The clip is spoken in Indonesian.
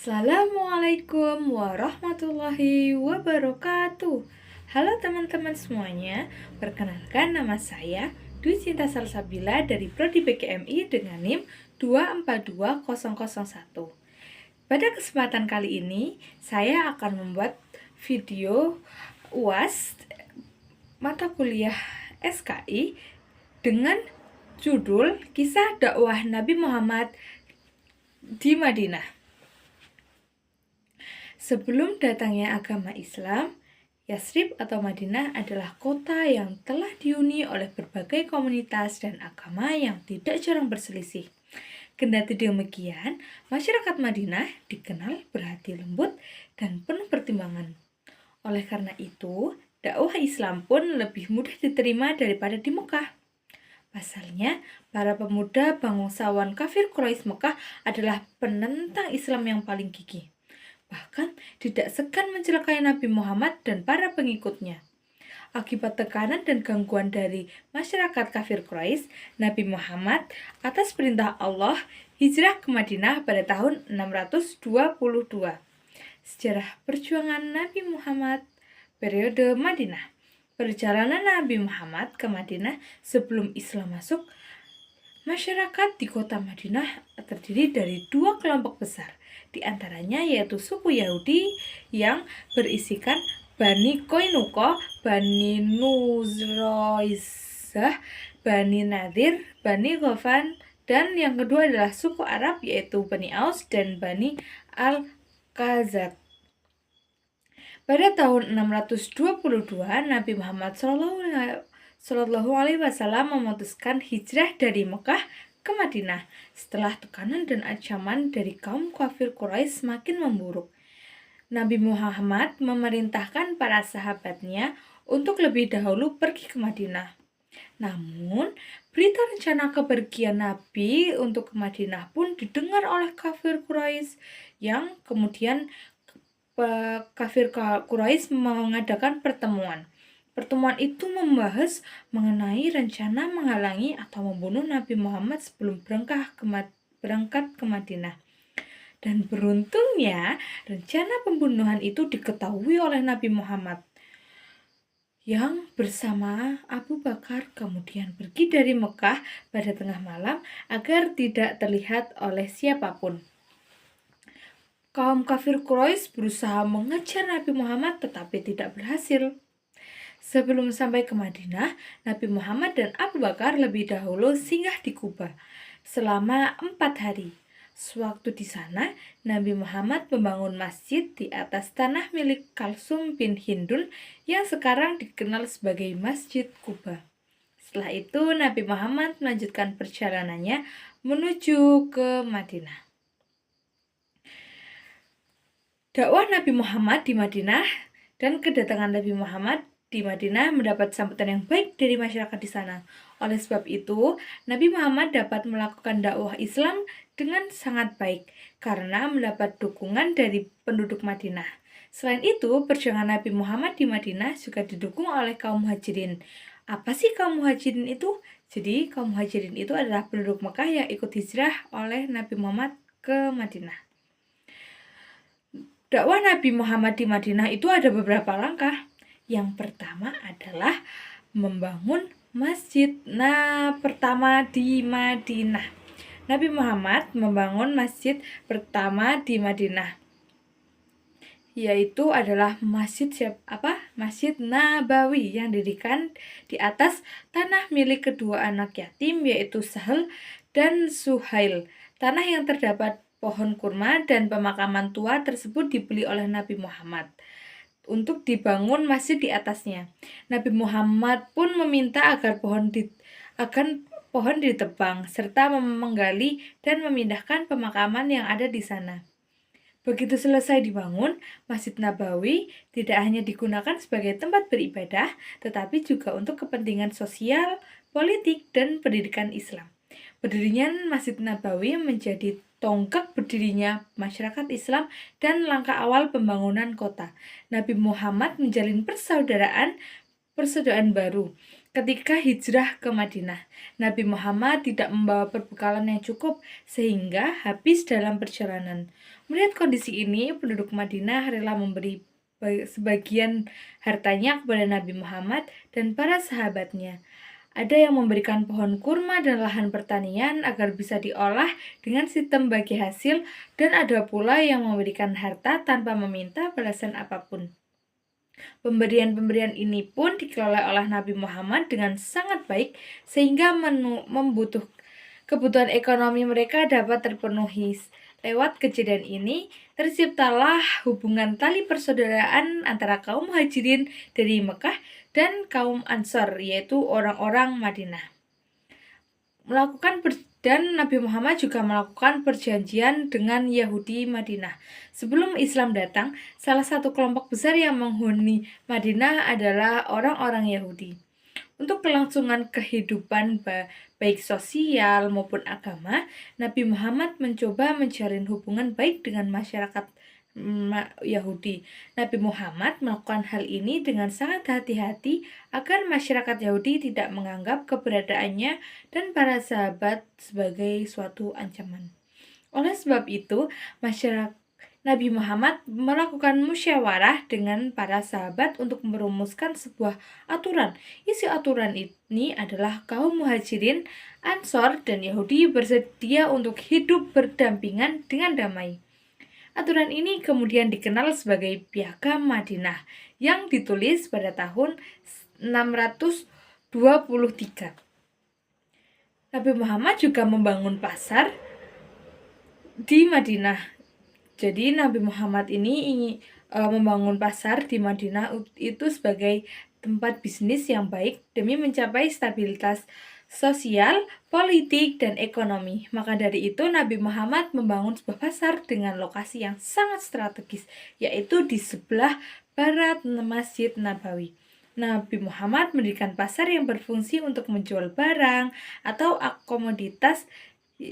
Assalamualaikum warahmatullahi wabarakatuh. Halo teman-teman semuanya, perkenalkan nama saya Dwi Cinta Salsabila dari Prodi PKMI dengan NIM 242001. Pada kesempatan kali ini, saya akan membuat video UAS mata kuliah SKI dengan judul Kisah Dakwah Nabi Muhammad di Madinah. Sebelum datangnya agama Islam, Yasrib atau Madinah adalah kota yang telah dihuni oleh berbagai komunitas dan agama yang tidak jarang berselisih. Kendati demikian, masyarakat Madinah dikenal berhati lembut dan penuh pertimbangan. Oleh karena itu, dakwah Islam pun lebih mudah diterima daripada di Mekah. Pasalnya, para pemuda bangsawan kafir Quraisy Mekah adalah penentang Islam yang paling gigih. Bahkan tidak segan mencelakai Nabi Muhammad dan para pengikutnya. Akibat tekanan dan gangguan dari masyarakat kafir Quraisy, Nabi Muhammad atas perintah Allah hijrah ke Madinah pada tahun 622. Sejarah perjuangan Nabi Muhammad periode Madinah. Perjalanan Nabi Muhammad ke Madinah sebelum Islam masuk. Masyarakat di kota Madinah terdiri dari dua kelompok besar, di antaranya yaitu suku Yahudi yang berisikan Bani Koinuko, Bani Nuzroizah, Bani Nadir, Bani Ghofan, dan yang kedua adalah suku Arab yaitu Bani Aus dan Bani Al-Khazraj. Pada tahun 622, Nabi Muhammad Shallallahu Alaihi Wasallam memutuskan hijrah dari Mekah ke Madinah setelah tekanan dan ancaman dari kaum kafir Quraisy semakin memburuk. Nabi Muhammad memerintahkan para sahabatnya untuk lebih dahulu pergi ke Madinah. Namun, berita rencana kepergian Nabi untuk ke Madinah pun didengar oleh kafir Quraisy yang kemudian kafir Quraisy mengadakan pertemuan. Pertemuan itu membahas mengenai rencana menghalangi atau membunuh Nabi Muhammad sebelum berangkat ke Madinah. Dan beruntungnya, rencana pembunuhan itu diketahui oleh Nabi Muhammad yang bersama Abu Bakar kemudian pergi dari Mekah pada tengah malam agar tidak terlihat oleh siapapun. Kaum kafir Quraisy berusaha mengejar Nabi Muhammad tetapi tidak berhasil. Sebelum sampai ke Madinah, Nabi Muhammad dan Abu Bakar lebih dahulu singgah di Kuba selama 4 hari. Sewaktu di sana, Nabi Muhammad membangun masjid di atas tanah milik Kalsum bin Hindun yang sekarang dikenal sebagai Masjid Kuba. Setelah itu, Nabi Muhammad melanjutkan perjalanannya menuju ke Madinah. Dakwah Nabi Muhammad di Madinah dan kedatangan Nabi Muhammad di Madinah mendapat sambutan yang baik dari masyarakat di sana. Oleh sebab itu, Nabi Muhammad dapat melakukan dakwah Islam dengan sangat baik karena mendapat dukungan dari penduduk Madinah. Selain itu, perjuangan Nabi Muhammad di Madinah juga didukung oleh kaum muhajirin. Apa sih kaum muhajirin itu? Jadi, kaum muhajirin itu adalah penduduk Mekah yang ikut hijrah oleh Nabi Muhammad ke Madinah. Dakwah Nabi Muhammad di Madinah itu ada beberapa langkah. Yang pertama adalah membangun masjid. Pertama di Madinah. Nabi Muhammad membangun masjid pertama di Madinah, yaitu adalah Masjid Nabawi yang didirikan di atas tanah milik kedua anak yatim yaitu Sahal dan Suhail. Tanah yang terdapat pohon kurma dan pemakaman tua tersebut dibeli oleh Nabi Muhammad untuk dibangun masjid di atasnya. Nabi Muhammad pun meminta agar pohon ditebang serta menggali dan memindahkan pemakaman yang ada di sana. Begitu selesai dibangun, Masjid Nabawi tidak hanya digunakan sebagai tempat beribadah, tetapi juga untuk kepentingan sosial, politik, dan pendidikan Islam. Berdirinya Masjid Nabawi menjadi tonggak berdirinya masyarakat Islam dan langkah awal pembangunan kota. Nabi Muhammad menjalin persaudaraan baru. Ketika hijrah ke Madinah, Nabi Muhammad tidak membawa perbekalan yang cukup sehingga habis dalam perjalanan. Melihat kondisi ini, penduduk Madinah rela memberi sebagian hartanya kepada Nabi Muhammad dan para sahabatnya. Ada yang memberikan pohon kurma dan lahan pertanian agar bisa diolah dengan sistem bagi hasil, dan ada pula yang memberikan harta tanpa meminta balasan apapun. Pemberian-pemberian ini pun dikelola oleh Nabi Muhammad dengan sangat baik sehingga kebutuhan ekonomi mereka dapat terpenuhi. Lewat kejadian ini, terciptalah hubungan tali persaudaraan antara kaum Muhajirin dari Mekah dan kaum Ansor, yaitu orang-orang Madinah. Dan Nabi Muhammad juga melakukan perjanjian dengan Yahudi Madinah. Sebelum Islam datang, salah satu kelompok besar yang menghuni Madinah adalah orang-orang Yahudi. Untuk kelangsungan kehidupan baik sosial maupun agama, Nabi Muhammad mencoba menjalin hubungan baik dengan masyarakat Yahudi. Nabi Muhammad melakukan hal ini dengan sangat hati-hati agar masyarakat Yahudi tidak menganggap keberadaannya dan para sahabat sebagai suatu ancaman. Oleh sebab itu, masyarakat Nabi Muhammad melakukan musyawarah dengan para sahabat untuk merumuskan sebuah aturan. Isi aturan ini adalah kaum Muhajirin, Ansor, dan Yahudi bersedia untuk hidup berdampingan dengan damai. Aturan ini kemudian dikenal sebagai Piagam Madinah yang ditulis pada tahun 623. Nabi Muhammad juga membangun pasar di Madinah. Jadi Nabi Muhammad ini membangun pasar di Madinah itu sebagai tempat bisnis yang baik demi mencapai stabilitas sosial, politik, dan ekonomi. Maka dari itu Nabi Muhammad membangun sebuah pasar dengan lokasi yang sangat strategis, yaitu di sebelah barat Masjid Nabawi. Nabi Muhammad mendirikan pasar yang berfungsi untuk menjual barang atau komoditas